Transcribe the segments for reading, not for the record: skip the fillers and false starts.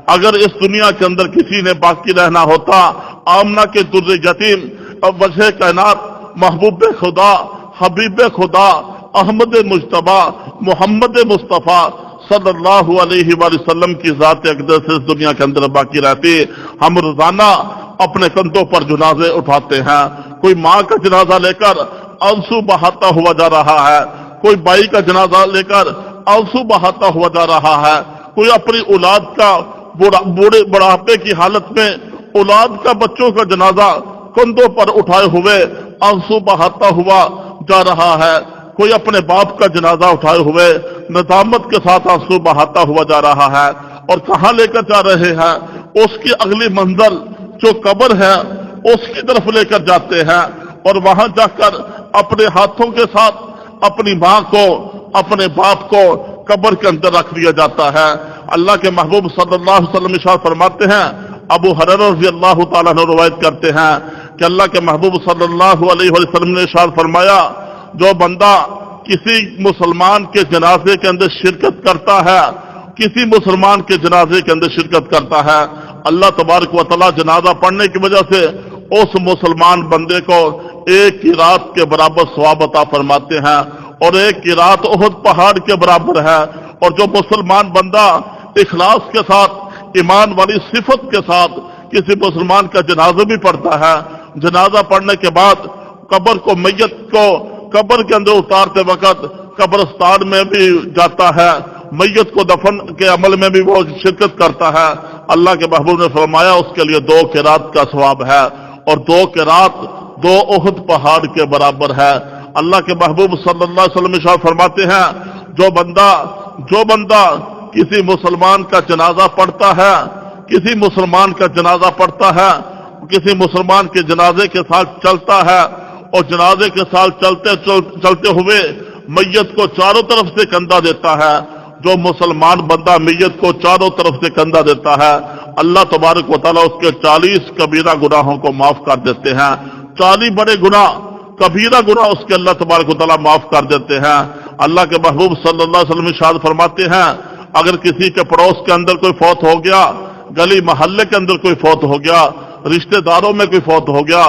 اگر اس دنیا کے اندر کسی نے باقی رہنا ہوتا آمنہ کے در یتیم وجہ کائنات محبوب خدا حبیب خدا احمد مجتبی محمد مصطفیٰ صلی اللہ علیہ وآلہ وسلم کی ذات اقدس اس دنیا کے اندر باقی رہتی. ہم روزانہ اپنے کندھوں پر جنازے اٹھاتے ہیں. کوئی ماں کا جنازہ لے کر آنسو بہاتا ہوا جا رہا ہے, کوئی بھائی کا جنازہ لے کر آنسو بہاتا ہوا جا رہا ہے, کوئی اپنی اولاد کا بڑھاپے کی حالت میں اولاد کا بچوں کا جنازہ کندھوں پر اٹھائے ہوئے آنسو بہاتا ہوا جا رہا ہے, کوئی اپنے باپ کا جنازہ اٹھائے ہوئے ندامت کے ساتھ آنسو بہاتا ہوا جا رہا ہے. اور کہاں لے کر جا رہے ہیں؟ اس کی اگلی منزل جو قبر ہے اس کی طرف لے کر جاتے ہیں, اور وہاں جا کر اپنے ہاتھوں کے ساتھ اپنی ماں کو اپنے باپ کو قبر کے اندر رکھ دیا جاتا ہے. اللہ کے محبوب صلی اللہ علیہ وسلم ارشاد فرماتے ہیں, ابو ہریرہ رضی اللہ تعالیٰ عنہ روایت کرتے ہیں کہ اللہ کے محبوب صلی اللہ علیہ وسلم نے ارشاد فرمایا, جو بندہ کسی مسلمان کے جنازے کے اندر شرکت کرتا ہے, کسی مسلمان کے جنازے کے اندر شرکت کرتا ہے, اللہ تبارک و تعالیٰ جنازہ پڑھنے کی وجہ سے اس مسلمان بندے کو ایک کی رات کے برابر ثواب عطا فرماتے ہیں, اور ایک کی رات احد پہاڑ کے برابر ہے. اور جو مسلمان بندہ اخلاص کے ساتھ ایمان والی صفت کے ساتھ کسی مسلمان کا جنازہ بھی پڑھتا ہے, جنازہ پڑھنے کے بعد قبر کو میت کو قبر کے اندر اتارتے وقت قبرستان میں بھی جاتا ہے, میت کو دفن کے عمل میں بھی وہ شرکت کرتا ہے, اللہ کے محبوب نے فرمایا اس کے لیے 2 قرات کا ثواب ہے, اور 2 قرات 2 احد پہاڑ کے برابر ہے. اللہ کے محبوب صلی اللہ علیہ وسلم ارشاد فرماتے ہیں, جو بندہ کسی مسلمان کا جنازہ پڑھتا ہے, کسی مسلمان کا جنازہ پڑھتا ہے, کسی مسلمان کے جنازے کے ساتھ چلتا ہے, اور جنازے کے ساتھ چلتے ہوئے میت کو چاروں طرف سے کندھا دیتا ہے, جو مسلمان بندہ میت کو چاروں طرف سے کندھا دیتا ہے, اللہ تبارک و تعالیٰ اس کے 40 کبیرہ گناہوں کو معاف کر دیتے ہیں. 40 بڑے گناہ کبیرہ گناہ اس کے اللہ تبارک و تعالیٰ معاف کر دیتے ہیں. اللہ کے محبوب صلی اللہ علیہ وسلم ارشاد فرماتے ہیں, اگر کسی کے پڑوس کے اندر کوئی فوت ہو گیا, گلی محلے کے اندر کوئی فوت ہو گیا, رشتہ داروں میں کوئی فوت ہو گیا,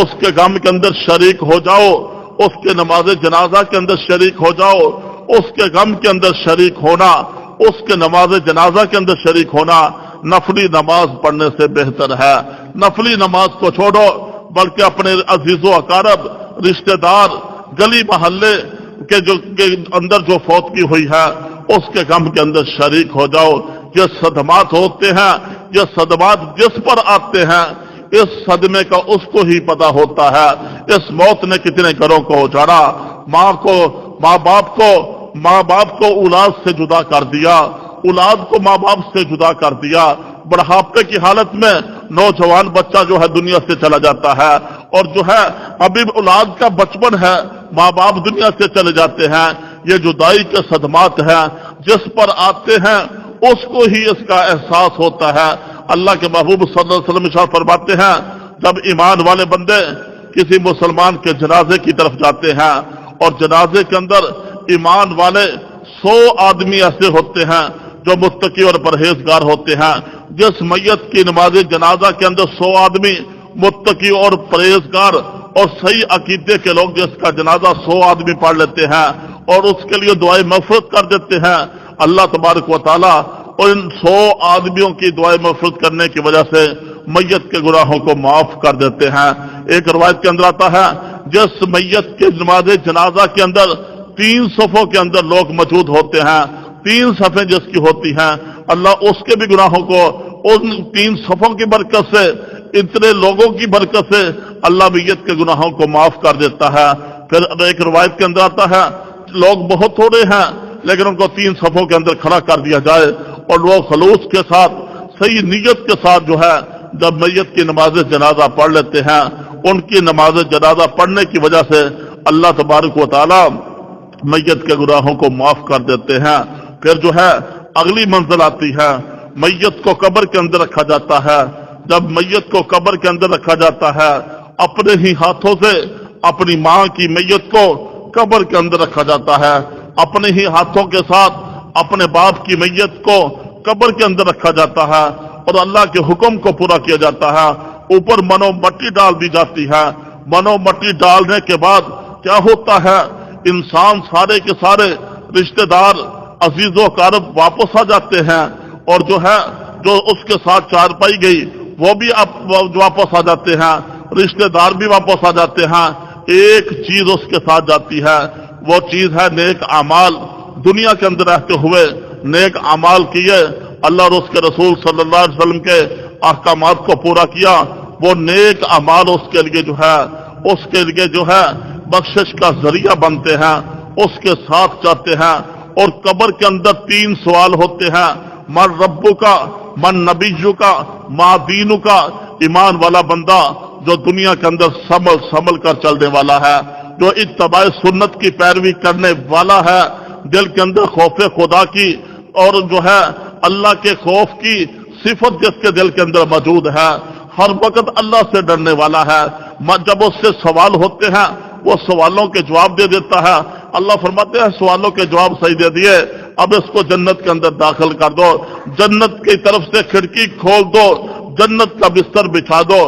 اس کے غم کے اندر شریک ہو جاؤ, اس کے نماز جنازہ کے اندر شریک ہو جاؤ. اس کے غم کے اندر شریک ہونا, اس کے نماز جنازہ کے اندر شریک ہونا نفلی نماز پڑھنے سے بہتر ہے. نفلی نماز کو چھوڑو, بلکہ اپنے عزیز و اقارب رشتہ دار گلی محلے کے اندر جو فوت کی ہوئی ہے اس کے غم کے اندر شریک ہو جاؤ. یہ صدمات ہوتے ہیں, یہ صدمات جس پر آتے ہیں اس صدمے کا اس کو ہی پتہ ہوتا ہے. اس موت نے کتنے گھروں کو اجاڑا, ماں باپ کو اولاد سے جدا کر دیا, اولاد کو ماں باپ سے جدا کر دیا. بڑھاپے کی حالت میں نوجوان بچہ جو ہے دنیا سے چلا جاتا ہے, اور جو ہے ابھی اولاد کا بچپن ہے, ماں باپ دنیا سے چلے جاتے ہیں. یہ جدائی کے صدمات ہیں, جس پر آتے ہیں اس کو ہی اس کا احساس ہوتا ہے. اللہ کے محبوب صلی اللہ علیہ وسلم ارشاد فرماتے ہیں, جب ایمان والے بندے کسی مسلمان کے جنازے کی طرف جاتے ہیں, اور جنازے کے اندر ایمان والے 100 آدمی ایسے ہوتے ہیں جو متقی اور پرہیزگار ہوتے ہیں. جس میت کی نماز جنازہ کے اندر 100 آدمی متقی اور پرہیزگار اور صحیح عقیدے کے لوگ جس کا جنازہ 100 آدمی پڑھ لیتے ہیں اور اس کے لیے دعائیں مغفرت کر دیتے ہیں, اللہ تبارک و تعالیٰ اور ان 100 آدمیوں کی دعائیں مغفرت کرنے کی وجہ سے میت کے گناہوں کو معاف کر دیتے ہیں. ایک روایت کے اندر آتا ہے, جس میت کے نماز جنازہ کے اندر 3 صفوں کے اندر لوگ موجود ہوتے ہیں, 3 صفیں جس کی ہوتی ہیں, اللہ اس کے بھی گناہوں کو ان 3 صفوں کی برکت سے, اتنے لوگوں کی برکت سے اللہ میت کے گناہوں کو معاف کر دیتا ہے. پھر ایک روایت کے اندر آتا ہے, لوگ بہت تھوڑے ہیں لیکن ان کو 3 صفوں کے اندر کھڑا کر دیا جائے, اور لوگ خلوص کے ساتھ صحیح نیت کے ساتھ جو ہے جب میت کی نماز جنازہ پڑھ لیتے ہیں, ان کی نماز جنازہ پڑھنے کی وجہ سے اللہ تبارک و تعالیٰ میت کے گناہوں کو معاف کر دیتے ہیں. پھر جو ہے اگلی منزل آتی ہے, میت کو قبر کے اندر رکھا جاتا ہے. جب میت کو قبر کے اندر رکھا جاتا ہے, اپنے ہی ہاتھوں سے اپنی ماں کی میت کو قبر کے اندر رکھا جاتا ہے, اپنے ہی ہاتھوں کے ساتھ اپنے باپ کی میت کو कब्र के अंदर रखा जाता है और अल्लाह के हुक्म को पूरा किया जाता है। ऊपर मनो मट्टी डाल दी जाती है। मनो मट्टी डालने के बाद क्या होता है, इंसान सारे के सारे रिश्तेदार अजीजों कारब वापस आ जाते हैं और जो उसके साथ चारपाई गई वो भी वापस आ जाते हैं, रिश्तेदार भी वापस आ जाते हैं। एक चीज उसके साथ जाती है, वो चीज है नेक अमाल। दुनिया के अंदर रहते हुए नेक अमाल किए, अल्लाह और उसके रसूल सल्लल्लाहु अलैहि वसल्लम के अहकामात को पूरा किया, वो नेक अमाल उसके लिए जो है बख्शिश का जरिया बनते हैं, उसके साथ जाते हैं। और कब्र के अंदर 3 सवाल होते हैं, मन रब्बु का, मन नबीयु का, मा दीनु का। ईमान वाला बंदा जो दुनिया के अंदर संभल कर चलने वाला है, जो इत्तबाए सुन्नत की पैरवी करने वाला है, दिल के अंदर खौफ खुदा की और जो है अल्लाह के खौफ की सिफत जिसके दिल के अंदर मौजूद है, हर वक्त अल्लाह से डरने वाला है। जब उससे सवाल होते हैं वो सवालों के जवाब दे देता है। अल्लाह फरमाते हैं सवालों के जवाब सही दे दिए, अब इसको जन्नत के अंदर दाखिल कर दो, जन्नत की तरफ से खिड़की खोल दो, जन्नत का बिस्तर बिछा दो,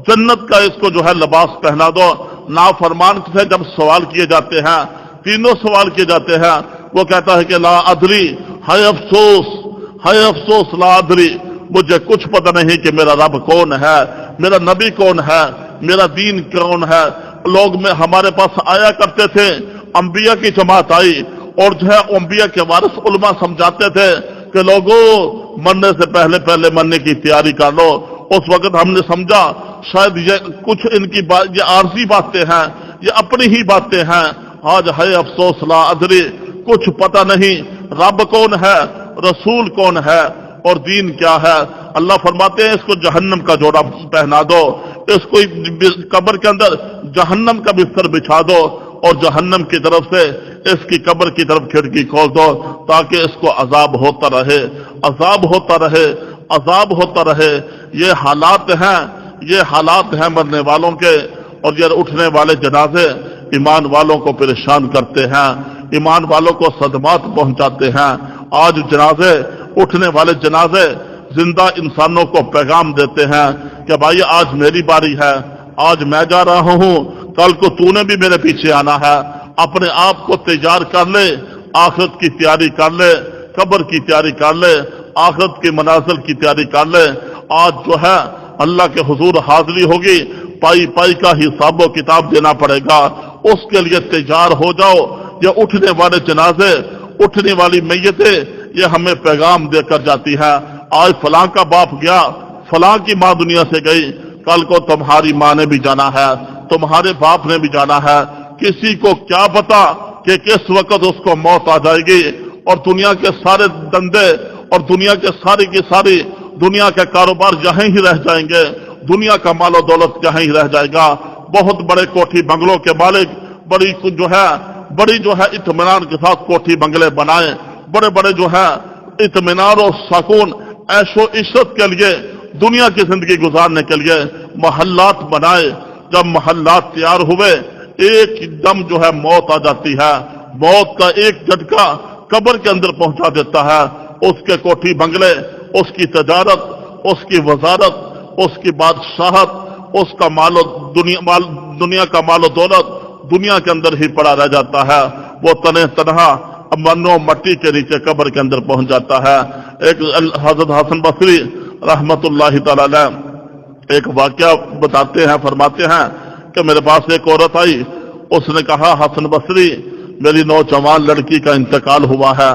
जन्नत का इसको जो है लिबास पहना दो। नाफरमान से जब सवाल किए जाते हैं, 3 सवाल किए जाते हैं, वो कहता है कि ला अदरी, हाय अफसोस ला अदरी, मुझे कुछ पता नहीं कि मेरा रब कौन है, मेरा नबी कौन है, मेरा दीन कौन है। लोग में हमारे पास आया करते थे, अंबिया की जमात आई और जो है अंबिया के वारिस उलमा समझाते थे कि लोगों मरने से पहले मरने की तैयारी कर लो। उस वक्त हमने समझा शायद ये कुछ इनकी ये आरजी बातें हैं, ये अपनी ही बातें हैं। आज है अफसोस ला अदरी, कुछ पता नहीं रब कौन है, रसूल कौन है और दीन क्या है। अल्लाह फरमाते हैं इसको जहन्नम का जोड़ा पहना दो, इसको कब्र के अंदर जहन्नम का बिस्तर बिछा दो और जहन्नम की तरफ से इसकी कब्र की तरफ खिड़की खोल दो, ताकि इसको अजाब होता रहे, अजाब होता रहे, अजाब होता रहे। ये हालात हैं मरने वालों के। और ये उठने वाले जनाजे ईमान वालों को परेशान करते हैं, ईमान वालों को सदमात पहुंचाते हैं। आज जनाजे, उठने वाले जनाजे जिंदा इंसानों को पैगाम देते हैं कि भाई आज मेरी बारी है, आज मैं जा रहा हूं, कल को तूने भी मेरे पीछे आना है। अपने आप को तैयार कर ले, आखिरत की तैयारी कर ले, कब्र की तैयारी कर ले, आखिरत की मनाजिल की तैयारी कर ले। आज जो है अल्लाह के हुजूर हाजिरी होगी, पाई पाई का हिसाब किताब देना पड़ेगा, उसके लिए तैयार हो जाओ। ये उठने वाले जनाजे, उठने वाली मैयतें ये हमें पैगाम देकर जाती है। आज फलां का बाप गया, फलां की माँ दुनिया से गई, कल को तुम्हारी माँ ने भी जाना है, तुम्हारे बाप ने भी जाना है। किसी को क्या पता कि किस वक्त उसको मौत आ जाएगी और दुनिया के सारे धंधे और दुनिया के सारी की सारी दुनिया के कारोबार जहां ही रह जाएंगे, दुनिया का मालो दौलत जहां ही रह जाएगा। बहुत बड़े कोठी बंगलों के मालिक बड़ी जो है इत्मीनान के साथ कोठी बंगले बनाए, बड़े बड़े जो है इत्मीनान और सुकून ऐशो इशरत के लिए दुनिया की जिंदगी गुजारने के लिए महल्लात बनाए। जब महल्लात तैयार हुए, एकदम जो है मौत आ जाती है, मौत का एक झटका कब्र के अंदर पहुंचा देता है। उसके कोठी बंगले, उसकी तजारत, उसकी वजारत, उसकी बादशाहत, उसका दुनिया का मालो दौलत दुनिया के अंदर ही पड़ा रह जाता है। वो तने तनहा मनो मट्टी के नीचे कब्र के अंदर पहुंच जाता है। एक हजरत हसन बसरी रहमतुल्लाहि तआला अलैह एक वाकया बताते हैं, फरमाते हैं कि मेरे पास एक औरत आई, उसने कहा हसन बसरी मेरी नौजवान लड़की का इंतकाल हुआ है,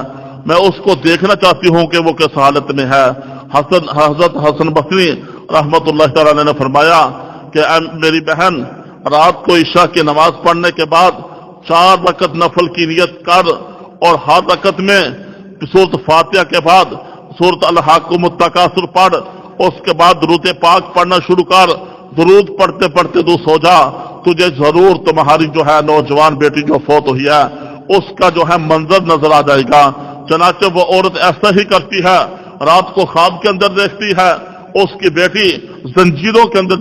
मैं उसको देखना चाहती हूं कि वो किस हालत में है। हजरत हसन बसरी रहमतुल्लाहि तआला अलैह ने फरमाया कि मेरी बहन, रात को ईशा की नमाज पढ़ने के बाद 4 रकत नफल की नियत कर और हर रकत में सूरत फातिहा के बाद सूरत अल-हाकुमुत तकासुर पढ़, उसके बाद दुरूद पाक पढ़ना शुरू कर। दुरूद पढ़ते पढ़ते तू सो जा, तुझे जरूर तुम्हारी जो है नौजवान बेटी जो फौत हुई है उसका जो है मंजर नजर आ जाएगा। चनाचे वो औरत ऐसा ही करती है, रात को ख्वाब के अंदर देखती है उसकी बेटी जंजीरों के अंदर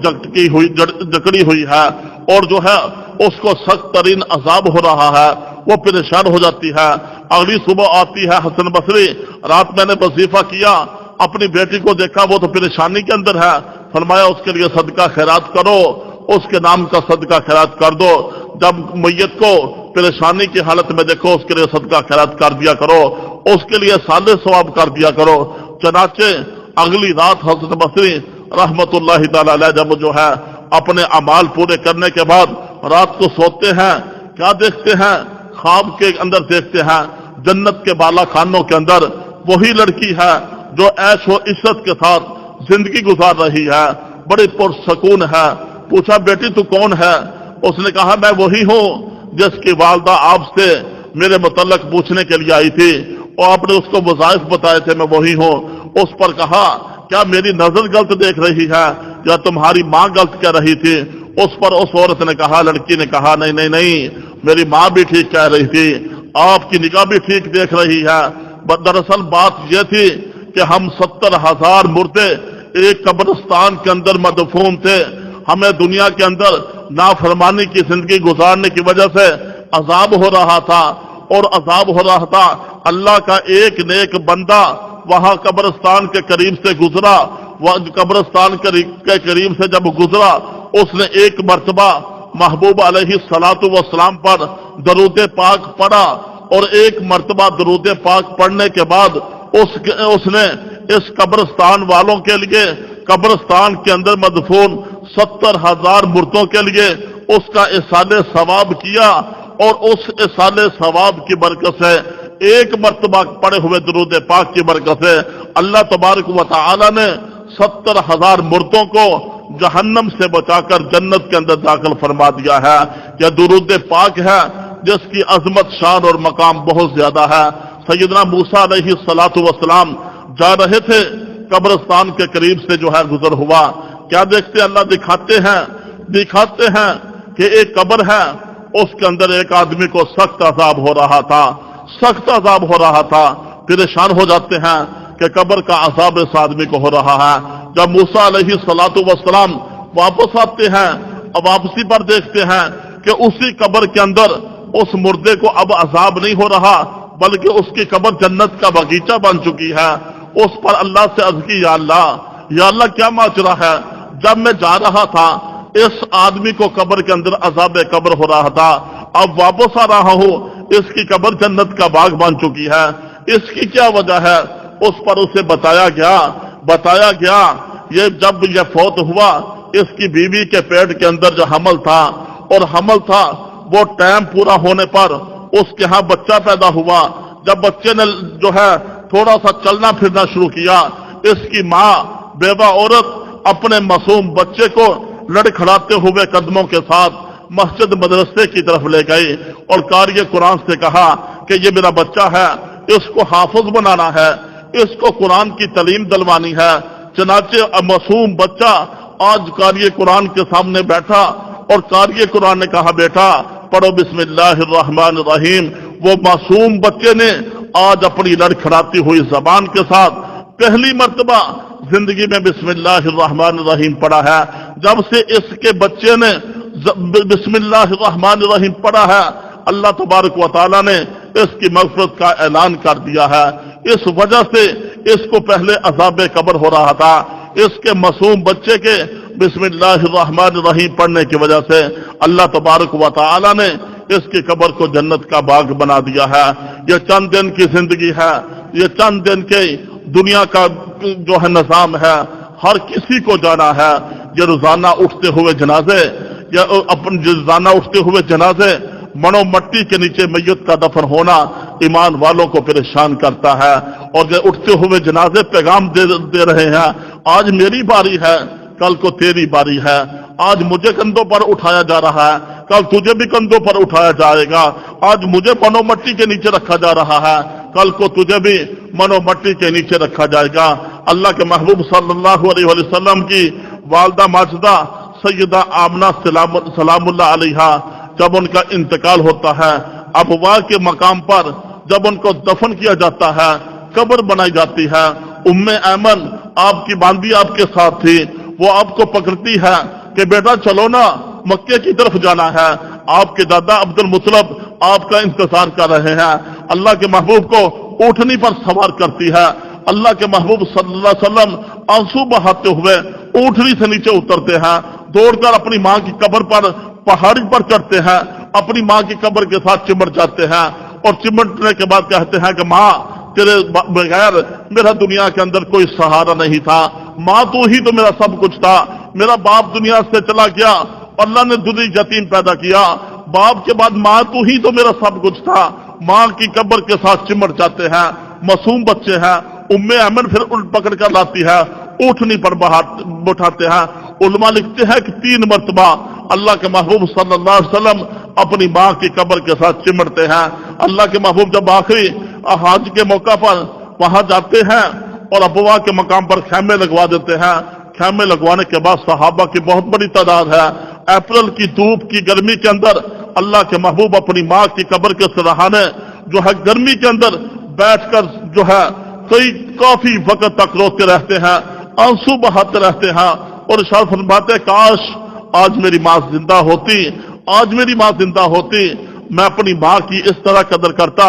जकड़ी हुई है और जो है उसको सख्त तरीन अजाब हो रहा है, वो परेशान हो जाती है। अगली सुबह आती है हसन बसरी, रात मैंने वजीफा किया, اپنی بیٹی کو دیکھا وہ تو پریشانی کے اندر ہے، فرمایا اس کے لیے صدقہ خیرات کرو، اس کے نام کا صدقہ خیرات کر دو۔ جب میت کو پریشانی کی حالت میں دیکھو اس کے لیے صدقہ خیرات کر دیا کرو، اس کے لیے صالح ثواب کر دیا کرو۔ چنانچہ اگلی رات حضرت بصری رحمت اللہ تعالی علیہ جب جو ہے اپنے اعمال پورے کرنے کے بعد رات کو سوتے ہیں، کیا دیکھتے ہیں؟ خواب کے اندر دیکھتے ہیں جنت کے بالا خانوں کے اندر وہی لڑکی ہے جو عیش و عشرت کے ساتھ زندگی گزار رہی ہے، بڑی پرسکون ہے۔ پوچھا بیٹی تو کون ہے؟ اس نے کہا میں وہی ہوں جس کی والدہ آپ سے میرے متعلق پوچھنے کے لیے آئی تھی اور آپ نے اس کو وظائف بتائے تھے، میں وہی ہوں۔ اس پر کہا کیا میری نظر غلط دیکھ رہی ہے یا تمہاری ماں غلط کہہ رہی تھی؟ اس پر اس عورت نے کہا، لڑکی نے کہا نہیں نہیں نہیں، میری ماں بھی ٹھیک کہہ رہی تھی، آپ کی نگاہ بھی ٹھیک دیکھ رہی ہے۔ دراصل بات یہ تھی کہ ہم 70,000 مردے ایک قبرستان کے اندر مدفون تھے، ہمیں دنیا کے اندر نافرمانی کی زندگی گزارنے کی وجہ سے عذاب ہو رہا تھا، اور عذاب ہو رہا تھا۔ اللہ کا ایک نیک بندہ وہاں قبرستان کے قریب سے گزرا، وہ قبرستان کے قریب سے جب گزرا اس نے ایک مرتبہ محبوب علیہ الصلوۃ والسلام پر درود پاک پڑھا، اور ایک مرتبہ درود پاک پڑھنے کے بعد اس نے اس قبرستان والوں کے لیے قبرستان کے اندر مدفون 70,000 مردوں کے لیے اس کا احسان ثواب کیا، اور اس احسان ثواب کی برکت سے ایک مرتبہ پڑھے ہوئے درود پاک کی برکت سے اللہ تبارک و تعالی نے 70,000 مردوں کو جہنم سے بچا کر جنت کے اندر داخل فرما دیا ہے۔ یہ درود پاک ہے جس کی عظمت، شان اور مقام بہت زیادہ ہے۔ سیدنا موسیٰ علیہ الصلوۃ والسلام جا رہے تھے، قبرستان کے قریب سے جو ہے گزر ہوا، کیا دیکھتے اللہ دکھاتے ہیں کہ ایک قبر ہے، اس کے اندر ایک آدمی کو سخت عذاب ہو رہا تھا، پریشان ہو جاتے ہیں کہ قبر کا عذاب اس آدمی کو ہو رہا ہے۔ جب موسیٰ علیہ الصلوۃ والسلام واپس آتے ہیں، اب واپسی پر دیکھتے ہیں کہ اسی قبر کے اندر اس مردے کو اب عذاب نہیں ہو رہا، بلکہ اس کی قبر جنت کا باغیچہ بن چکی ہے۔ اس پر اللہ سے عرض کی، یا اللہ کیا ماجرا ہے؟ جب میں جا رہا تھا اس آدمی کو قبر کے اندر عذاب قبر ہو رہا تھا، اب واپس آ رہا ہوں اس کی قبر جنت کا باغ بن چکی ہے، اس کی کیا وجہ ہے؟ اس پر اسے بتایا گیا یہ جب یہ فوت ہوا اس کی بیوی کے پیٹ کے اندر جو حمل تھا وہ ٹائم پورا ہونے پر اس کے ہاں بچہ پیدا ہوا۔ جب بچے نے جو ہے تھوڑا سا چلنا پھرنا شروع کیا، اس کی ماں بیوہ عورت اپنے معصوم بچے کو لڑکھڑاتے ہوئے قدموں کے ساتھ مسجد مدرسے کی طرف لے گئی اور قاری قرآن سے کہا کہ یہ میرا بچہ ہے، اس کو حافظ بنانا ہے، اس کو قرآن کی تعلیم دلوانی ہے۔ چنانچہ معصوم بچہ آج قاری قرآن کے سامنے بیٹھا اور قاری قرآن نے کہا بیٹا پڑھو بسم اللہ الرحمن الرحیم۔ وہ معصوم بچے نے آج اپنی لڑکھڑاتی ہوئی زبان کے ساتھ پہلی مرتبہ زندگی میں بسم اللہ الرحمن الرحیم پڑھا ہے۔ جب سے اس کے بچے نے بسم اللہ الرحمن الرحیم پڑھا ہے، اللہ تبارک و تعالی نے اس کی مغفرت کا اعلان کر دیا ہے۔ اس وجہ سے اس کو پہلے عذاب قبر ہو رہا تھا، اس کے معصوم بچے کے بسم اللہ الرحمن الرحیم پڑھنے کی وجہ سے اللہ تبارک و تعالی نے اس کی قبر کو جنت کا باغ بنا دیا ہے۔ یہ چند دن کی زندگی ہے، یہ چند دن کے دنیا کا جو ہے نظام ہے، ہر کسی کو جانا ہے۔ یہ روزانہ اٹھتے ہوئے جنازے منو مٹی کے نیچے میت کا دفن ہونا ایمان والوں کو پریشان کرتا ہے، اور یہ اٹھتے ہوئے جنازے پیغام دے رہے ہیں، آج میری باری ہے، کل کو تیری باری ہے، آج مجھے کندھوں پر اٹھایا جا رہا ہے، کل تجھے بھی کندھوں پر اٹھایا جائے گا، آج مجھے منو مٹی کے نیچے رکھا جا رہا ہے، کل کو تجھے بھی منو مٹی کے نیچے رکھا جائے گا۔ اللہ کے محبوب صلی اللہ علیہ وسلم کی والدہ ماجدہ سیدہ آمنہ سلام اللہ علیہا جب ان کا انتقال ہوتا ہے، ابوا کے مقام پر جب ان کو دفن کیا جاتا ہے، قبر بنائی جاتی ہے، ایمن آپ کی باندھی آپ کے ساتھ تھی، وہ آپ کو پکڑتی ہے کہ بیٹا چلو نا مکے کی طرف جانا ہے، آپ کے دادا عبد المطلب آپ کا انتظار کر رہے ہیں۔ اللہ کے محبوب کو اونٹنی پر سوار کرتی ہے، اللہ کے महबूब सल्लल्लाहु अलैहि वसल्लम आंसू बहाते हुए ऊँटनी से नीचे उतरते हैं, दौड़कर अपनी माँ की कब्र पर पहाड़ी पर चढ़ते हैं, अपनी माँ की कब्र के साथ चिमट जाते हैं और चिमटने के बाद कहते हैं कि माँ तेरे बगैर मेरा दुनिया के अंदर कोई सहारा नहीं था, माँ तू ही तो मेरा सब कुछ था, मेरा बाप दुनिया से चला गया, अल्लाह ने दुर्री यतीम पैदा किया, बाप के बाद माँ तू ही तो मेरा सब कुछ था। माँ की कब्र के साथ चिमट जाते हैं, मासूम बच्चे हैं, उम्मे अमन फिर उल्ट पकड़ कर लाती है, ऊँटनी पर बैठाते हैं। उलमा लिखते हैं कि 3 मरतबा अल्लाह के महबूब सल्लल्लाहु अलैहि वसल्लम अपनी माँ की कब्र के साथ चिमटते हैं। अल्लाह के महबूब जब आखिरी हज के मौका पर वहां जाते हैं और अबवा के मकाम पर खैमे लगवा देते हैं, खैमे लगवाने के बाद सहाबा की बहुत बड़ी तादाद है, अप्रैल की धूप की गर्मी के अंदर अल्लाह के महबूब अपनी माँ की कब्र के सराहने जो है गर्मी के अंदर बैठकर जो है काफी वक्त तक रोते रहते हैं, आंसू बहाते रहते हैं और इरशाद फरमाते काश आज मेरी माँ जिंदा होती, आज मेरी माँ जिंदा होती, मैं अपनी माँ की इस तरह कदर करता,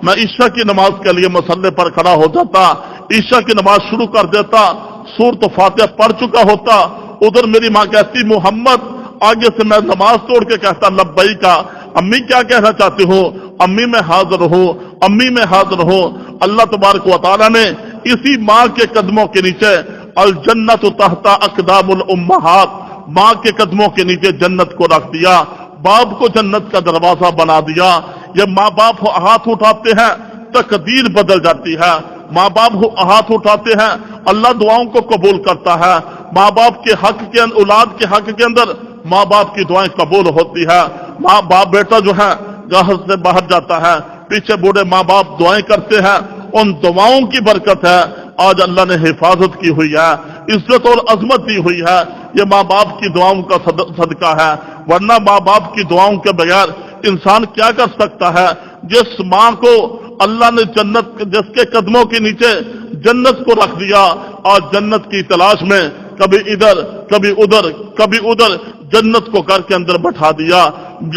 मैं ईशा की नमाज के लिए मसल्ले पर खड़ा हो जाता, ईशा की नमाज शुरू कर देता, सूरत फातिहा पढ़ चुका होता, उधर मेरी माँ कहती मोहम्मद, आगे से मैं नमाज तोड़ के कहता लब्बई का, अम्मी क्या कहना चाहती हो, अम्मी मैं हाजिर हूँ, अम्मी मैं हाजिर हूँ। अल्लाह तबारक व तआला ने इसी माँ के कदमों के नीचे अल जन्नत तहता अक़दामुल उम्महात, माँ के कदमों के नीचे जन्नत को रख दिया, बाप को जन्नत का दरवाजा बना दिया। ये माँ बाप हाथ उठाते हैं तकदीर बदल जाती है, माँ बाप हाथ उठाते हैं अल्लाह दुआओं को कबूल करता है, माँ बाप के हक के औलाद के हक के अंदर माँ बाप की दुआएं कबूल होती है। माँ बाप बेटा जो है घर से बाहर जाता है, पीछे बूढ़े माँ बाप दुआएं करते हैं, उन दुआओं की बरकत है आज अल्लाह ने हिफाजत की हुई है, इज्जत और अजमत दी हुई है, ये माँ बाप की दुआओं का सदका है। वरना माँ बाप की दुआओं के बगैर इंसान क्या कर सकता है। जिस माँ को अल्लाह ने जन्नत, जिसके कदमों के नीचे जन्नत को रख दिया और जन्नत की तलाश में कभी इधर कभी उधर कभी उधर जन्नत को घर के अंदर बैठा दिया,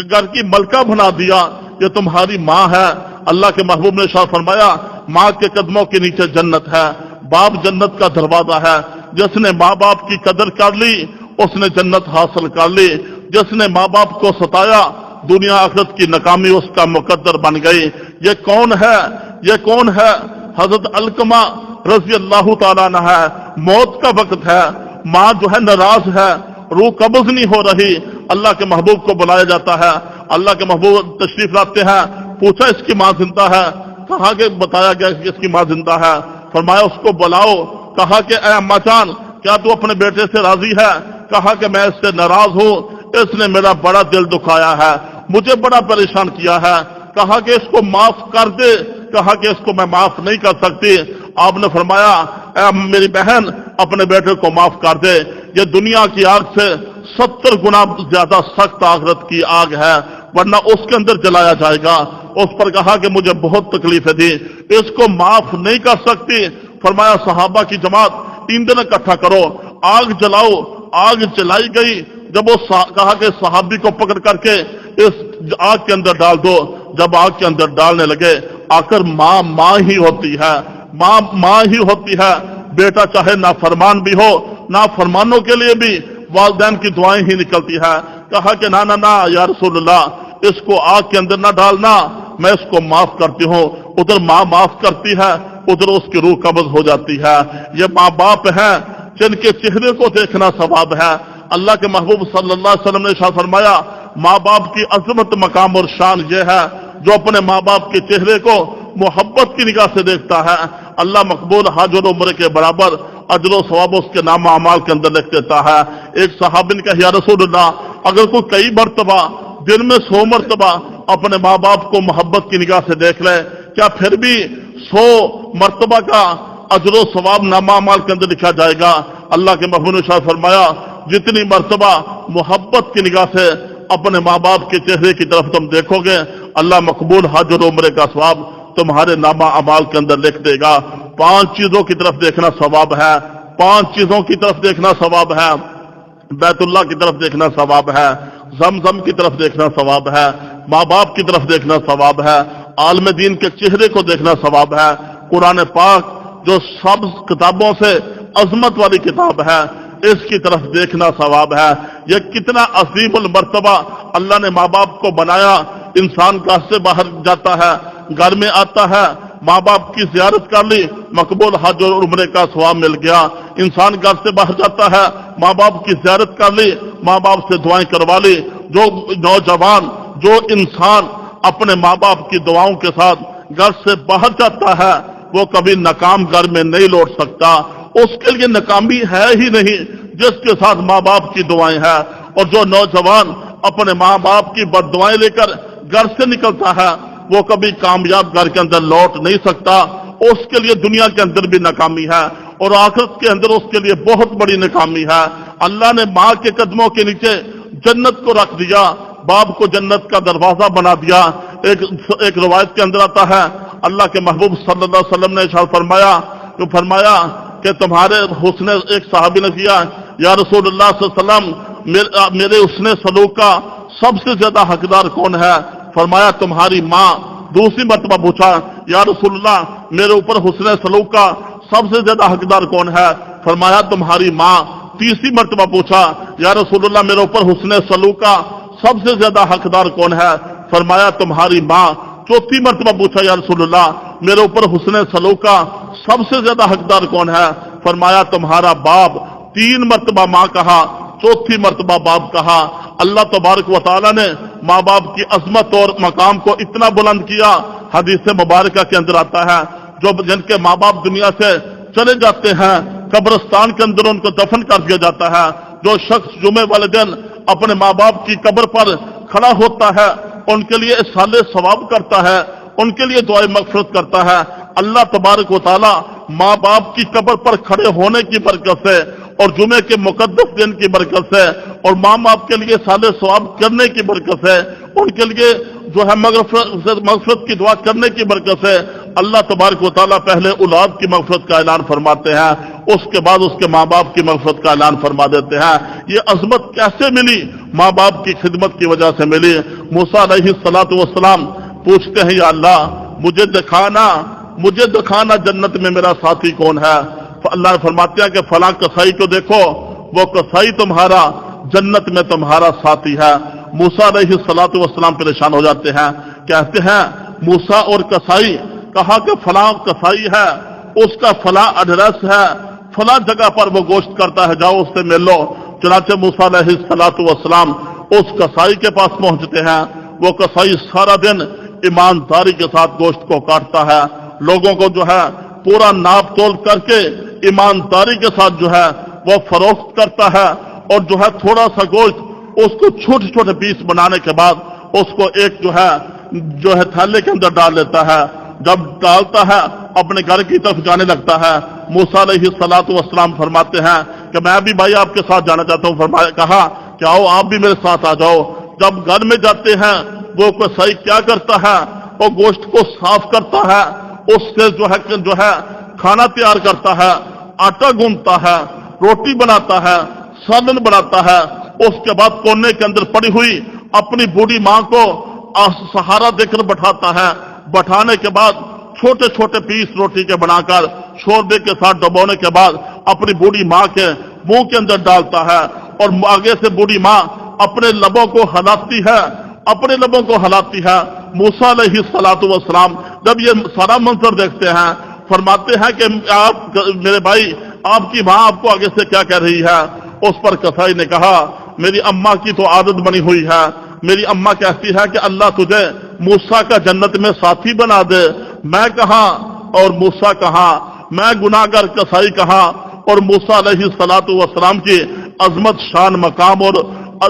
घर की मलका बना दिया, ये तुम्हारी माँ है। अल्लाह के महबूब ने शाह फरमाया माँ के कदमों के नीचे जन्नत है, बाप जन्नत का दरवाजा है। जिसने माँ बाप की कदर कर ली उसने जन्नत हासिल कर ली, जिसने माँ बाप को सताया दुनिया आखिरत की नाकामी उसका मुकद्दर बन गई। ये कौन है, ये कौन है? हजरत अलकमा रजी अल्लाह तआला अन्हा है, मौत का वक्त है, माँ जो है नाराज है, रूह कब्ज नहीं हो रही, अल्लाह के महबूब को बुलाया जाता है, अल्लाह के महबूब तशरीफ लाते हैं, पूछा इसकी माँ जिंदा है, कहा कि बताया गया कि इसकी माँ जिंदा है, फरमाया उसको बुलाओ, कहा कि ऐ अम्मा जान क्या तू अपने बेटे से राजी है? कहा कि मैं इससे नाराज हूँ, इसने मेरा बड़ा दिल दुखाया है, मुझे बड़ा परेशान किया है, कहा कि इसको माफ कर दे, कहा कि इसको मैं माफ नहीं कर सकती। आपने फरमाया ऐ मेरी बहन अपने बेटे को माफ कर दे, ये दुनिया की आग से 70 गुना ज्यादा सख्त आखिरत की आग है, वरना उसके अंदर जलाया जाएगा। उस पर कहा कि मुझे बहुत तकलीफें दी, इसको माफ नहीं कर सकती। फरमाया सहाबा की जमात ईंधन इकट्ठा करो, आग जलाओ, आग जलाई गई। जब वो कहा कि सहाबी को पकड़ करके इस आग के अंदर डाल दो, जब आग के अंदर डालने लगे आकर माँ माँ ही होती है, माँ माँ ही होती है। बेटा चाहे नाफरमान भी हो, नाफरमानों के लिए भी वालिदैन की दुआएं ही निकलती है। कहा कि ना ना ना या रसूलल्लाह, इसको आग के अंदर ना डालना, मैं इसको माफ करती हूँ। उधर माँ माफ करती है, उधर उसकी रूह कब्ज हो जाती है। ये माँ बाप हैं जिनके चेहरे को देखना सवाब है। अल्लाह के महबूब सल्लल्लाहु अलैहि वसल्लम ने शाह फरमाया माँ बाप की अजमत मकाम और शान ये है जो अपने माँ बाप के चेहरे को मोहब्बत की निगाह से देखता है, अल्लाह मकबूल हज और उम्र के बराबर अजर व सवाब उसके नाम अमाल के अंदर लिख देता है। एक सहाबी ने कहा या रसूलल्लाह, अगर कोई कई मरतबा दिन में 100 मरतबा अपने माँ बाप को मोहब्बत की निगाह से देख ले, क्या फिर भी 100 मरतबा का अजर व सवाब नामा अमाल के अंदर लिखा जाएगा? अल्लाह के महबूब ने शाह फरमाया जितनी मरतबा मोहब्बत की निगाह से अपने माँ बाप के चेहरे की तरफ तुम देखोगे, अल्लाह मकबूल हज और उम्रे का सवाब तुम्हारे नामा अमाल के अंदर लिख देगा। 5 चीजों की तरफ देखना सवाब है, 5 चीजों की तरफ देखना सवाब है। बैतुल्लाह की तरफ देखना सवाब है, जमजम की तरफ देखना सवाब है, माँ बाप की तरफ देखना सवाब है, आलम दीन के चेहरे को देखना सवाब है, कुरान पाक جو سب کتابوں سے عظمت والی کتاب ہے، اس کی طرف دیکھنا ثواب ہے۔ یہ کتنا عظیم المرتبہ اللہ نے ماں باپ کو بنایا۔ انسان گھر سے باہر جاتا ہے، گھر میں آتا ہے، ماں باپ کی زیارت کر لی، مقبول حج اور عمرے کا ثواب مل گیا۔ انسان گھر سے باہر جاتا ہے، ماں باپ کی زیارت کر لی، ماں باپ سے دعائیں کروا لی۔ جو نوجوان، جو انسان اپنے ماں باپ کی دعاؤں کے ساتھ گھر سے باہر جاتا ہے، وہ کبھی ناکام گھر میں نہیں لوٹ سکتا۔ اس کے لیے ناکامی ہے ہی نہیں جس کے ساتھ ماں باپ کی دعائیں ہیں۔ اور جو نوجوان اپنے ماں باپ کی بد دعائیں لے کر گھر سے نکلتا ہے، وہ کبھی کامیاب گھر کے اندر لوٹ نہیں سکتا۔ اس کے لیے دنیا کے اندر بھی ناکامی ہے اور آخرت کے اندر اس کے لیے بہت بڑی ناکامی ہے۔ اللہ نے ماں کے قدموں کے نیچے جنت کو رکھ دیا، باپ کو جنت کا دروازہ بنا دیا۔ ایک روایت کے اندر آتا ہے، اللہ کے محبوب صلی اللہ علیہ وسلم نے ارشاد فرمایا کہ تمہارے حسن، ایک صحابی نے کیا، یا رسول اللہ صلی اللہ علیہ وسلم میرے حسن سلوک کا سب سے زیادہ حقدار کون ہے؟ فرمایا تمہاری ماں۔ دوسری مرتبہ پوچھا، یا رسول اللہ میرے اوپر حسن سلوک کا سب سے زیادہ حقدار کون ہے؟ فرمایا تمہاری ماں۔ تیسری مرتبہ پوچھا، یا رسول اللہ میرے اوپر حسن سلوک کا سب سے زیادہ حقدار کون ہے؟ فرمایا تمہاری ماں۔ چوتھی مرتبہ پوچھا، یا رسول اللہ میرے اوپر حسن سلوک کا سب سے زیادہ حقدار کون ہے؟ فرمایا تمہارا باپ۔ تین مرتبہ ماں کہا، چوتھی مرتبہ باپ کہا۔ اللہ تبارک و تعالیٰ نے ماں باپ کی عظمت اور مقام کو اتنا بلند کیا، حدیث مبارکہ کے اندر آتا ہے، جن کے ماں باپ دنیا سے چلے جاتے ہیں، قبرستان کے اندر ان کو دفن کر دیا جاتا ہے۔ جو شخص جمعے والے دن اپنے ماں باپ کی قبر پر کھڑا ہوتا ہے، ان کے لیے اصحال ثواب کرتا ہے، ان کے لیے دعائیں مغفرت کرتا ہے۔ اللہ تبارک و تعالیٰ ماں باپ کی قبر پر کھڑے ہونے کی برکت سے اور جمعے کے مقدس دن کی برکت سے اور ماں باپ کے لیے اصحال ثواب کرنے کی برکت سے، ان کے لیے جو ہے مغفرت کی دعا کرنے کی برکت سے اللہ تبارک و تعالیٰ پہلے اولاد کی مغفرت کا اعلان فرماتے ہیں، اس کے بعد اس کے ماں باپ کی مغفرت کا اعلان فرما دیتے ہیں۔ یہ عظمت کیسے ملی؟ ماں باپ کی خدمت کی وجہ سے ملی۔ موسیٰ علیہ السلام پوچھتے ہیں، یا اللہ مجھے دکھانا جنت میں میرا ساتھی کون ہے؟ اللہ فرماتے ہیں کہ فلاں کسائی کو دیکھو، وہ کسائی تمہارا جنت میں تمہارا ساتھی ہے۔ موسیٰ علیہ السلام پریشان ہو جاتے ہیں، کہتے ہیں موسیٰ اور کسائی، کہا کہ فلاں کسائی ہے، اس کا فلاں ایڈریس ہے، فلاں جگہ پر وہ گوشت کرتا ہے، جاؤ اس سے مل لو۔ چنانچہ موسیٰ علیہ السلام اس کسائی کے پاس پہنچتے ہیں۔ وہ کسائی سارا دن ایمانداری کے ساتھ گوشت کو کاٹتا ہے، لوگوں کو جو ہے پورا ناپ تول کر کے ایمانداری کے ساتھ جو ہے وہ فروخت کرتا ہے، اور جو ہے تھوڑا سا گوشت اس کو چھوٹے چھوٹے پیس بنانے کے بعد اس کو ایک جو ہے تھیلے کے اندر ڈال لیتا ہے۔ جب ڈالتا ہے اپنے گھر کی طرف جانے لگتا ہے۔ موسیٰ علیہ السلام فرماتے ہیں کہ میں بھی بھائی آپ کے ساتھ جانا چاہتا ہوں۔ کہا کہ آؤ آپ بھی میرے ساتھ آ جاؤ۔ جب گھر میں جاتے ہیں وہ کسائی کیا کرتا ہے؟ وہ گوشت کو صاف کرتا ہے، اس سے جو ہے کھانا تیار کرتا ہے، آٹا گوندتا ہے، روٹی بناتا ہے، سالن بناتا ہے۔ اس کے بعد کونے کے اندر پڑی ہوئی اپنی بوڑھی ماں کو سہارا دے کر بٹھاتا ہے۔ بٹھانے کے بعد چھوٹے چھوٹے پیس روٹی کے بنا کر شوربے کے ساتھ ڈبونے کے بعد اپنی بوڑھی ماں کے منہ کے اندر ڈالتا ہے، اور آگے سے بوڑھی ماں اپنے لبوں کو ہلاتی ہے۔ موسیٰ علیہ السلام جب یہ سارا منظر دیکھتے ہیں، فرماتے ہیں کہ آپ میرے بھائی، آپ کی ماں آپ کو آگے سے کیا کہہ رہی ہے؟ اس پر کسائی نے کہا، میری اماں کی تو عادت بنی ہوئی ہے، میری اماں کہتی ہے کہ اللہ تجھے موسیٰ کا جنت میں ساتھی بنا دے۔ میں کہاں اور موسیٰ کہاں؟ میں گناہگار کسائی کہاں اور موسیٰ علیہ السلام کی عظمت، شان، مقام اور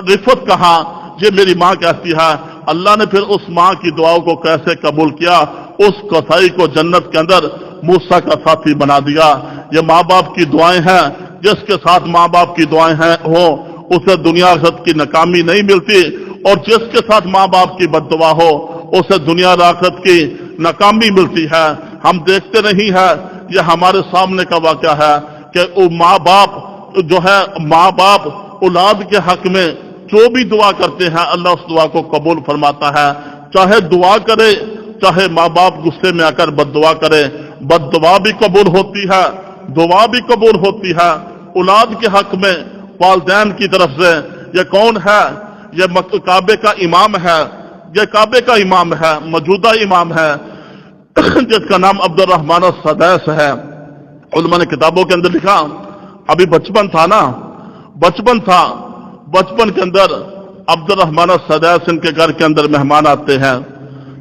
رفت کہاں؟ یہ میری ماں کہتی ہے۔ اللہ نے پھر اس ماں کی دعاؤں کو کیسے قبول کیا؟ اس کسائی کو جنت کے اندر موسیٰ کا ساتھی بنا دیا۔ یہ ماں باپ کی دعائیں ہیں، جس کے ساتھ ماں باپ کی دعائیں ہوں اسے دنیا آخرت کی ناکامی نہیں ملتی، اور جس کے ساتھ ماں باپ کی بد دعا ہو اسے دنیا آخرت کی ناکامی ملتی ہے۔ ہم دیکھتے نہیں ہیں، یہ ہمارے سامنے کا واقعہ ہے کہ ماں باپ اولاد کے حق میں جو بھی دعا کرتے ہیں اللہ اس دعا کو قبول فرماتا ہے۔ چاہے دعا کرے، چاہے ماں باپ غصے میں آ کر بد دعا کرے، बद दुआ भी कबूल होती है, दुआ भी कबूल होती है। औलाद के हक में वालिदैन की तरफ से ये कौन है? ये काबे का इमाम है, ये काबे का इमाम है, मौजूदा इमाम है जिसका नाम अब्दुर्रहमान अस-सदैस है। उलमा ने किताबों के अंदर लिखा, अभी बचपन था ना, बचपन था, बचपन के अंदर अब्दुर्रहमान अस-सदैस इनके घर के अंदर मेहमान आते हैं,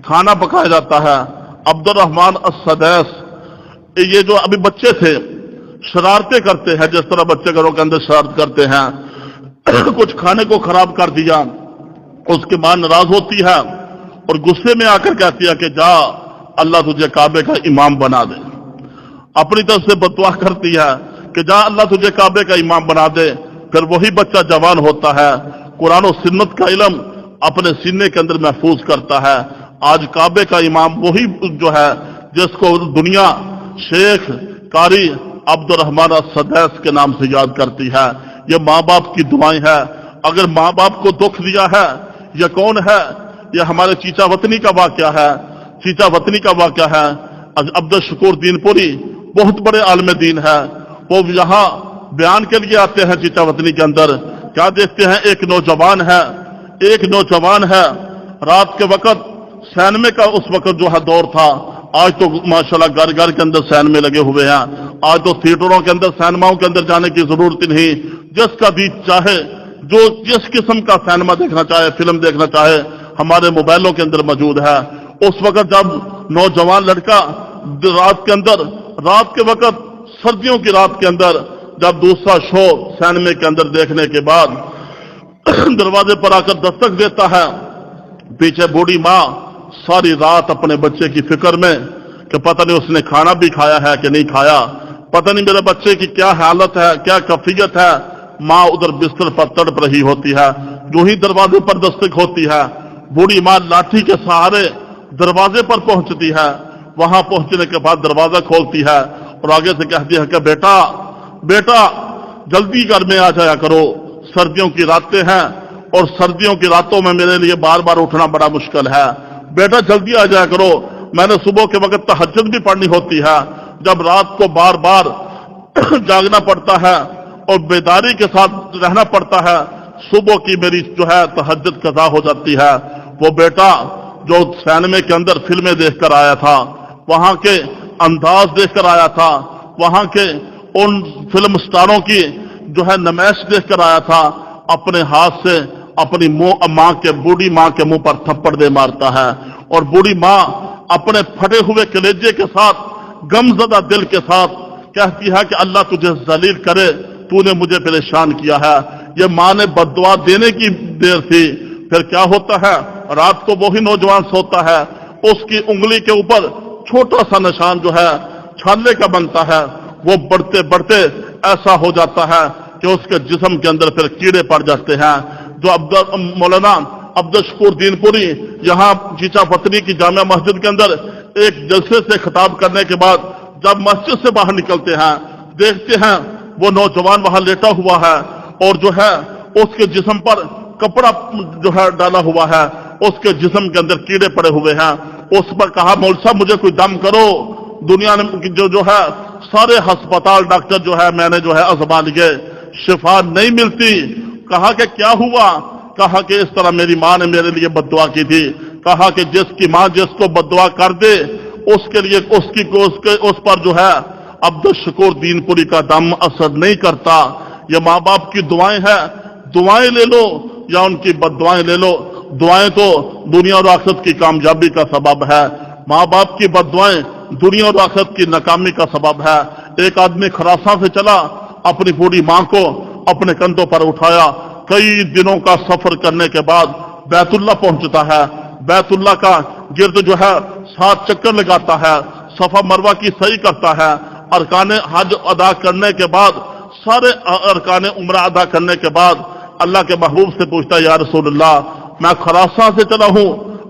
खाना पकाया जाता है। अब्दुर्रहमान अस-सदैस ये जो अभी बच्चे थे शरारतें करते हैं, जिस तरह बच्चे घरों के अंदर शरारत करते हैं। कुछ खाने को खराब कर दिया, उसके मां नाराज होती है और गुस्से में आकर कहती है कि जा अल्लाह तुझे काबे का इमाम बना दे। अपनी तरफ से बददुआ करती है कि जा अल्लाह तुझे काबे का इमाम बना दे। फिर वही बच्चा जवान होता है, कुरान और सुन्नत का इल्म अपने सीने के अंदर महफूज करता है। आज काबे का इमाम वही जो है जिसको दुनिया शेख कारी अब्दुर्रहमान अस-सदैस के नाम से याद करती है। ये माँ बाप की दुआएं हैं। अगर माँ बाप को दुख दिया है, यह कौन है? यह हमारे चीचा वतनी का वाकया है, चीचा वतनी का वाकया है। अब्दुल शकूर दीनपुरी बहुत बड़े आलिम दीन है, वो यहाँ बयान के लिए आते हैं चीचा वतनी के अंदर। क्या देखते हैं, एक नौजवान है, एक नौजवान है, रात के वक्त सैनमे का उस वक्त जो है दौर था। आज तो माशाल्लाह घर घर के अंदर सैनमे लगे हुए हैं, आज तो थिएटरों के अंदर सैनमाओं के अंदर जाने की जरूरत नहीं। जिसका भी चाहे, जो जिस किस्म का सैनमा देखना चाहे, फिल्म देखना चाहे, हमारे मोबाइलों के अंदर मौजूद है। उस वक्त जब नौजवान लड़का रात के अंदर, रात के वक्त सर्दियों की रात के अंदर जब दूसरा शो सैनमे के अंदर देखने के बाद दरवाजे पर आकर दस्तक देता है, पीछे बूढ़ी माँ सारी रात अपने बच्चे की फिक्र में कि पता नहीं उसने खाना भी खाया है कि नहीं खाया, पता नहीं मेरे बच्चे की क्या हालत है, क्या कैफियत है। माँ उधर बिस्तर पर तड़प रही होती है। जो ही दरवाजे पर दस्तक होती है, बूढ़ी माँ लाठी के सहारे दरवाजे पर पहुंचती है। वहां पहुंचने के बाद दरवाजा खोलती है और आगे से कहती है कि बेटा बेटा जल्दी घर में आ जाया करो, सर्दियों की रातें हैं और सर्दियों की रातों में मेरे लिए बार बार उठना बड़ा मुश्किल है। बेटा जल्दी आ जाया करो, मैंने सुबह के वक्त तहज्जुद भी पढ़नी होती है, जब रात को बार बार जागना पड़ता है और बेदारी के साथ रहना पड़ता है, सुबह की मेरी जो है तहज्जुद कज़ा हो जाती है। वो बेटा जो सैनमे के अंदर फिल्में देखकर आया था, वहां के अंदाज देखकर आया था, वहां के उन फिल्म स्टारों की जो है नुमाइश देखकर आया था, अपने हाथ से अपनी माँ के, बूढ़ी माँ के मुंह पर थप्पड़ दे मारता है और बूढ़ी माँ अपने फटे हुए कलेजे के साथ, गमज़दा दिल के साथ कहती है कि अल्लाह तुझे जलील करे, तूने मुझे परेशान किया है। ये माँ ने बद्दुआ देने की देर थी। फिर क्या होता है, रात को वही नौजवान सोता है, उसकी उंगली के ऊपर छोटा सा निशान जो है छाले का बनता है, वो बढ़ते बढ़ते ऐसा हो जाता है कि उसके जिस्म के अंदर फिर कीड़े पड़ जाते हैं। जो मौलाना अब्दुल शकूर दीनपुरी यहाँ चीचा वतनी की जामिया मस्जिद के अंदर एक जलसे से खिताब करने के बाद जब मस्जिद से बाहर निकलते हैं, देखते हैं वो नौजवान वहां लेटा हुआ है और जो है उसके जिस्म पर कपड़ा जो है डाला हुआ है, उसके जिस्म के अंदर कीड़े पड़े हुए हैं। उस पर कहा, मौलवी साहब मुझे कोई दम करो, दुनिया में जो है सारे अस्पताल डॉक्टर जो है मैंने जो है आजमा लिए, शिफा नहीं मिलती। कहा कि क्या हुआ? कहा कि इस तरह मेरी माँ ने मेरे लिए बद्दुआ की थी। कहा कि जिसकी माँ जिसको बद्दुआ कर दे उसके लिए उस पर जो है अब्दुल शकूर दीनपुरी का दम असर नहीं करता। ये माँ बाप की दुआएं हैं, दुआएं ले लो या उनकी बद्दुआएं ले लो, दुआएं तो दुनिया और आखिरत की कामयाबी का सबब है, माँ बाप की बद्दुआएं दुनिया और आखिरत की नाकामी का सबब है। एक आदमी खरासा से चला, अपनी बूढ़ी माँ को अपने कंधों पर उठाया, कई दिनों का सफर करने के बाद बैतुल्ला पहुंचता है। बैतुल्ला का गिर्द जो है 7 चक्कर लगाता है, सफा मरवा की सही करता है, अरकाने हज अदा करने के बाद, सारे अरकाने उम्रा अदा करने के बाद अल्लाह के महबूब से पूछता है, या रसूलुल्लाह मैं खरासा से चला हूं,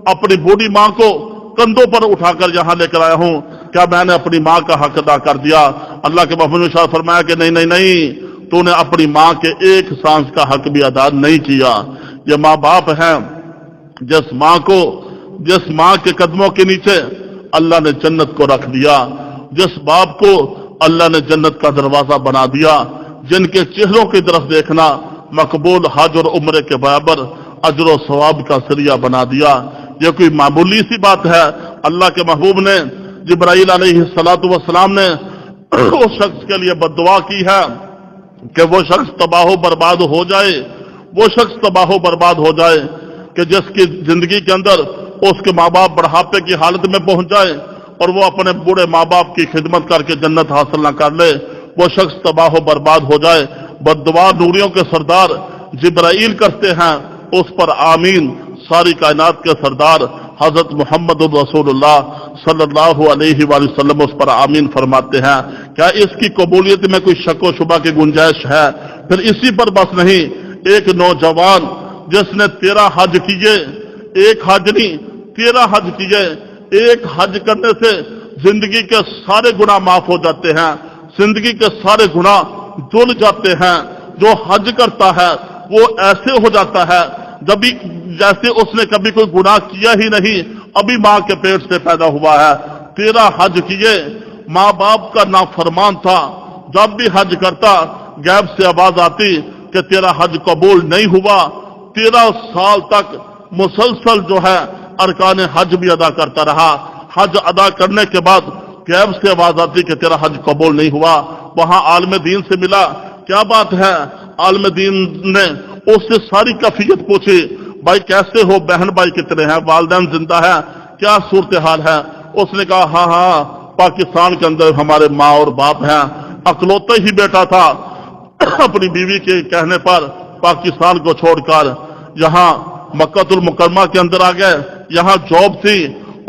अपनी बूढ़ी माँ को कंधों पर उठाकर यहां लेकर आया हूं, क्या मैंने अपनी माँ का हक अदा कर दिया? अल्लाह के महबूब ने इरशाद फरमाया कि नहीं नहीं नहीं, तूने अपनी माँ के एक सांस का हक भी अदा नहीं किया। ये माँ बाप हैं, जिस माँ के कदमों के नीचे अल्लाह ने जन्नत को रख दिया जिस बाप को अल्लाह ने जन्नत का दरवाजा बना दिया, जिनके चेहरों की तरफ देखना मकबूल हज और उम्रे के बराबर अजर और सवाब का सरिया बना दिया। यह कोई मामूली सी बात है। अल्लाह के महबूब ने जिब्राइल अलैहिस्सलातु वस्सलाम ने उस शख्स के लिए बद्दुआ की है कि वो शख्स तबाह बर्बाद हो जाए, वो शख्स तबाह बर्बाद हो जाए कि जिसकी जिंदगी के अंदर उसके माँ बाप बुढ़ापे की हालत में पहुंच जाए और वो अपने बूढ़े माँ बाप की खिदमत करके जन्नत हासिल न कर ले, वो शख्स तबाह बर्बाद हो जाए। बद्दुआ नूरियों के सरदार जिब्राइल करते हैं, उस पर आमीन सारी कायनात के सरदार हजरत मोहम्मद रसूलुल्लाह सल्लल्लाहु अलैहि वसल्लम उस पर आमीन फरमाते हैं। क्या इसकी कबूलियत में कोई शक व शुबा की गुंजाइश है? फिर इसी पर बस नहीं, एक नौजवान जिसने 13 हज किए, एक हज नहीं 13 हज किए, एक हज करने से जिंदगी के सारे गुनाह माफ हो जाते हैं, जिंदगी के सारे गुनाह धुल जाते हैं। जो हज करता है वो ऐसे हो जाता है जब जैसे उसने कभी कोई गुनाह किया ही नहीं, अभी मां के पेट से पैदा हुआ है। 13 हज किए, माँ बाप का नाफरमान था, जब भी हज करता गैब से आवाज आती कि तेरा हज कबूल नहीं हुआ। 13 साल तक मुसलसल जो है अरकान हज भी अदा करता रहा। हज अदा करने के बाद गैब से आवाज आती कि तेरा हज कबूल नहीं हुआ। वहां आलम दीन से मिला, क्या बात है? आलम दीन ने उससे सारी कैफियत पूछी, भाई कैसे हो, बहन भाई कितने हैं, वालिदैन जिंदा है, क्या सूरत हाल है? उसने कहा हाँ हाँ, पाकिस्तान के अंदर हमारे माँ और बाप हैं, अकलौता ही बेटा था, अपनी बीवी के कहने पर पाकिस्तान को छोड़कर यहाँ मक्कातुल मुकर्रमा के अंदर आ गए। यहाँ जॉब थी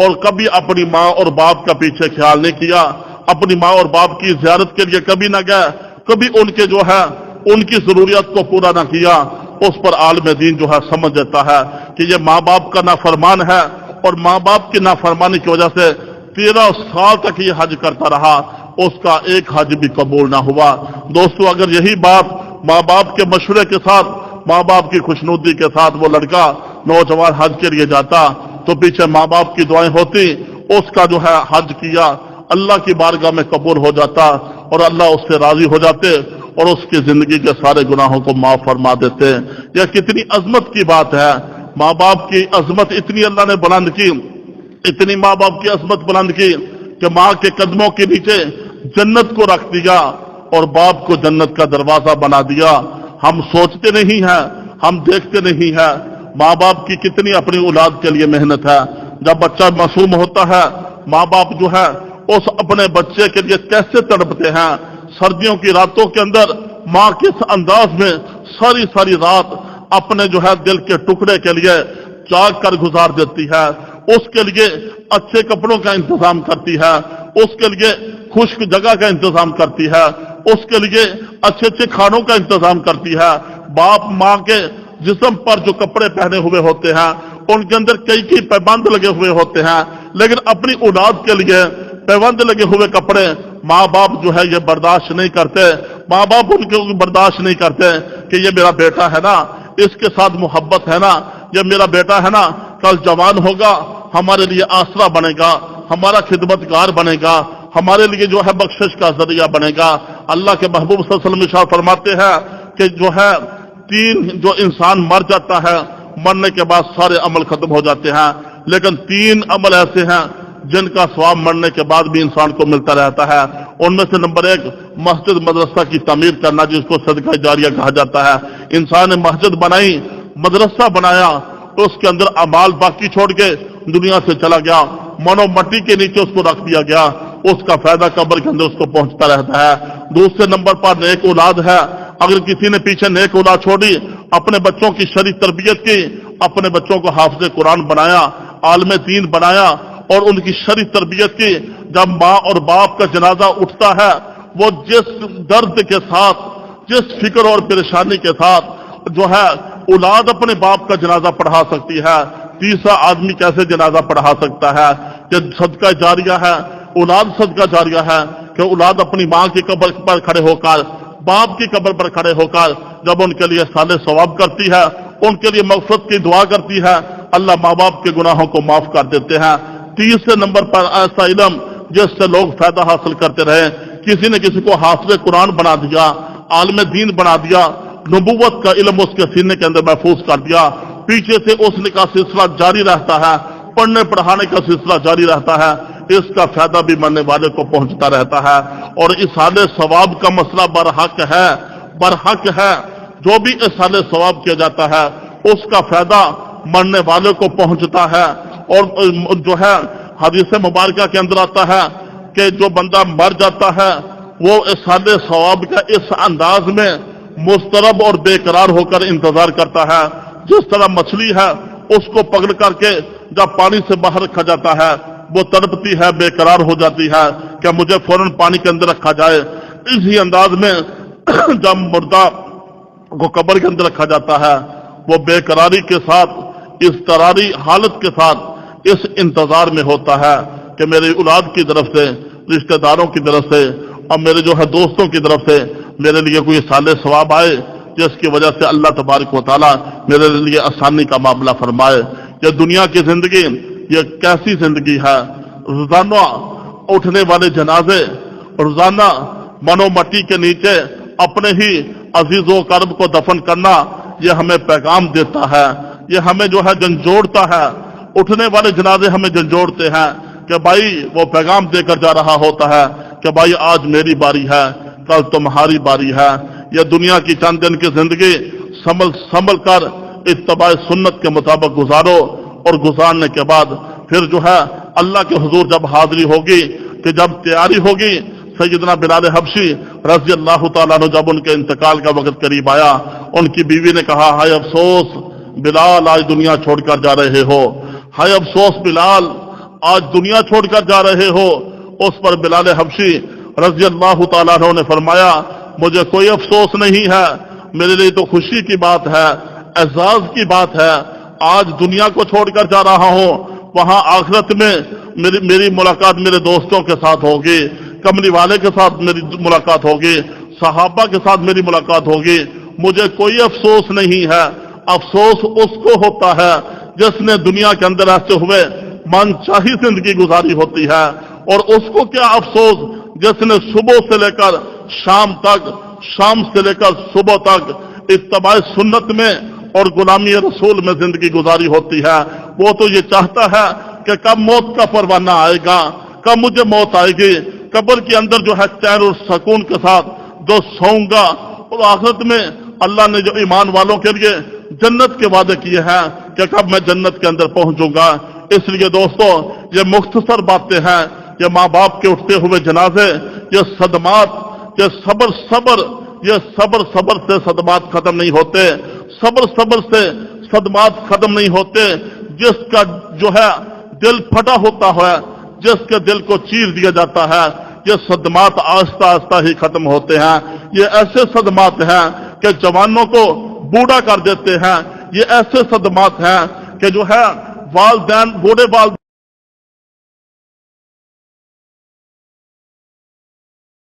और कभी अपनी माँ और बाप का पीछे ख्याल नहीं किया, अपनी माँ और बाप की जियारत के लिए कभी न गए, कभी उनके जो है उनकी जरूरियत को पूरा न किया। उस पर आलम दीन जो है समझ जाता है कि ये माँ बाप का नाफरमान है और माँ बाप की नाफरमानी की वजह से 13 साल तक ये हज करता रहा, उसका एक हज भी कबूल ना हुआ। दोस्तों, अगर यही बात माँ बाप के मशवरे के साथ, माँ बाप की खुशनुदी के साथ वो लड़का नौजवान हज के लिए जाता तो पीछे माँ बाप की दुआएं होती, उसका जो है हज किया अल्लाह की बारगाह में कबूल हो जाता और अल्लाह उससे राजी हो जाते और उसकी जिंदगी के सारे गुनाहों को माफ फरमा देते। यह कितनी अजमत की बात है। माँ बाप की अजमत इतनी अल्लाह ने बुलंद की, इतनी माँ बाप की अजमत बुलंद की कि माँ के कदमों के नीचे जन्नत को रख दिया और बाप को जन्नत का दरवाजा बना दिया। हम सोचते नहीं हैं, हम देखते नहीं हैं माँ बाप की कितनी अपनी औलाद के लिए मेहनत है। जब बच्चा मासूम होता है, माँ बाप जो है उस अपने बच्चे के लिए कैसे तड़पते हैं। सर्दियों की रातों के अंदर माँ किस अंदाज में सारी सारी रात अपने जो है दिल के टुकड़े के लिए जाग कर गुजार देती है, उसके लिए अच्छे कपड़ों का इंतजाम करती है, उसके लिए खुश्क जगह का इंतजाम करती है, उसके लिए अच्छे अच्छे खानों का इंतजाम करती है। बाप माँ के जिस्म पर जो कपड़े पहने हुए होते हैं उनके अंदर कई कई पैबंद लगे हुए होते हैं, लेकिन अपनी औलाद के लिए पैबंद लगे हुए कपड़े माँ बाप जो है ये बर्दाश्त नहीं करते। माँ बाप उनके बर्दाश्त नहीं करते कि ये मेरा बेटा है ना, इसके साथ मोहब्बत है ना, ये मेरा बेटा है ना, कल जवान होगा हमारे लिए आसरा बनेगा, हमारा खिदमतगार बनेगा, हमारे लिए जो है बख्शिश का जरिया बनेगा। अल्लाह के महबूब सल्लल्लाहु अलैहि वसल्लम फरमाते हैं कि जो है 3 जो इंसान मर जाता है, मरने के बाद सारे अमल खत्म हो जाते हैं, लेकिन 3 अमल ऐसे हैं जिनका स्वाब मरने के बाद भी इंसान को मिलता रहता है। उनमें से नंबर 1 मस्जिद मदरसा की तामीर करना, जिसको सदका जारिया कहा जाता है। इंसान ने मस्जिद बनाई, मदरसा बनाया, तो उसके अंदर अमाल बाकी छोड़ के दुनिया से चला गया, मनो मट्टी के नीचे उसको रख दिया गया, उसका फायदा कब्र के अंदर उसको पहुंचता रहता है। दूसरे नंबर पर नेक औलाद है। अगर किसी ने पीछे नेक औलाद छोड़ी, अपने बच्चों की शरीफ तरबियत की, अपने बच्चों को हाफिज कुरान बनाया, आलम दीन बनाया और उनकी शरीफ तरबियत की, जब माँ और बाप का जनाजा उठता है, वो जिस दर्द के साथ, जिस फिक्र और परेशानी के साथ जो है औलाद अपने बाप का जनाजा पढ़ा सकती है, तीसरा आदमी कैसे जनाजा पढ़ा सकता है? कि सदका जारिया है, औलाद सदका जारिया है कि औलाद अपनी माँ की कब्र पर खड़े होकर, बाप की कब्र पर खड़े होकर जब उनके लिए साले सवाब करती है, उनके लिए मगफरत की दुआ करती है, अल्लाह माँ बाप के गुनाहों को माफ कर देते हैं। तीसरे नंबर पर ऐसा इल्म جس سے لوگ فائدہ حاصل کرتے رہے. کسی نے کسی کو حافظ قرآن بنا دیا، عالم دین بنا دیا، نبوت کا علم اس کے سینے کے اندر محفوظ کر دیا، پیچھے سے اس کا سلسلہ جاری رہتا ہے، پڑھنے پڑھانے کا سلسلہ جاری رہتا ہے، اس کا فائدہ بھی مرنے والے کو پہنچتا رہتا ہے. اور اصحال ثواب کا مسئلہ برحق ہے. جو بھی اصحال ثواب کیا جاتا ہے اس کا فائدہ مرنے والے کو پہنچتا ہے. اور جو ہے حدیث مبارکہ کے اندر آتا ہے کہ جو بندہ مر جاتا ہے وہ اصحال ثواب کا اس انداز میں مضطرب اور بے قرار ہو کر انتظار کرتا ہے، جس طرح مچھلی ہے اس کو پکڑ کر کے جب پانی سے باہر رکھا جاتا ہے وہ تڑپتی ہے، بے قرار ہو جاتی ہے کہ مجھے فوراً پانی کے اندر رکھا جائے. اسی انداز میں جب مردہ کو قبر کے اندر رکھا جاتا ہے وہ بے قراری کے ساتھ، اضطراری حالت کے ساتھ اس انتظار میں ہوتا ہے کہ میری اولاد کی طرف سے، رشتہ داروں کی طرف سے اور میرے جو ہے دوستوں کی طرف سے میرے لیے کوئی اصحال ثواب آئے جس کی وجہ سے اللہ تبارک و تعالیٰ میرے لیے آسانی کا معاملہ فرمائے. یہ دنیا کی زندگی یہ کیسی زندگی ہے؟ روزانہ اٹھنے والے جنازے، روزانہ منو مٹی کے نیچے اپنے ہی عزیز و کرب کو دفن کرنا، یہ ہمیں پیغام دیتا ہے، یہ ہمیں جو ہے جھنجھوڑتا ہے. اٹھنے والے جنازے ہمیں جھنجھوڑتے ہیں کہ بھائی وہ پیغام دے کر جا رہا ہوتا ہے کہ بھائی آج میری باری ہے، کل تمہاری باری ہے. یہ دنیا کی چند دن کی زندگی سنبھل کر اتباع سنت کے مطابق گزارو، اور گزارنے کے بعد پھر جو ہے اللہ کے حضور جب حاضری ہوگی، کہ جب تیاری ہوگی. سیدنا بلال حبشی رضی اللہ تعالیٰ عنہ جب ان کے انتقال کا وقت قریب آیا، ان کی بیوی نے کہا ہائے افسوس بلال آج دنیا چھوڑ کر جا رہے ہو، ہائے افسوس بلال آج دنیا چھوڑ کر جا رہے ہو. اس پر بلال حبشی رضی اللہ تعالیٰ عنہ نے فرمایا مجھے کوئی افسوس نہیں ہے، میرے لیے تو خوشی کی بات ہے، اعزاز کی بات ہے. آج دنیا کو چھوڑ کر جا رہا ہوں، وہاں آخرت میں میری ملاقات میرے دوستوں کے ساتھ ہوگی، کملی والے کے ساتھ میری ملاقات ہوگی، صحابہ کے ساتھ میری ملاقات ہوگی. مجھے کوئی افسوس نہیں ہے. افسوس اس کو ہوتا ہے جس نے دنیا کے اندر رہتے ہوئے من چاہی زندگی گزاری ہوتی ہے، اور اس کو کیا افسوس جس نے صبح سے لے کر شام تک، شام سے لے کر صبح تک اتباع سنت میں اور غلامی رسول میں زندگی گزاری ہوتی ہے. وہ تو یہ چاہتا ہے کہ کب موت کا پروانہ آئے گا، کب مجھے موت آئے گی، قبر کے اندر جو ہے چین اور سکون کے ساتھ جو سوؤں گا. اور آخرت میں اللہ نے جو ایمان والوں کے لیے جنت کے وعدے کیے ہیں کہ کب میں جنت کے اندر پہنچوں گا. اس لیے دوستو یہ مختصر باتیں ہیں، یہ ماں باپ کے اٹھتے ہوئے جنازے، یہ صدمات، یہ صبر سے صدمات ختم نہیں ہوتے، صبر سے صدمات ختم نہیں ہوتے. جس کا جو ہے دل پھٹا ہوتا ہے، جس کے دل کو چیر دیا جاتا ہے، یہ صدمات آہستہ آہستہ ہی ختم ہوتے ہیں. یہ ایسے صدمات ہیں کہ جوانوں کو بوڑھا کر دیتے ہیں. یہ ایسے صدمات ہیں کہ جو ہے والدین، بوڑھے والدین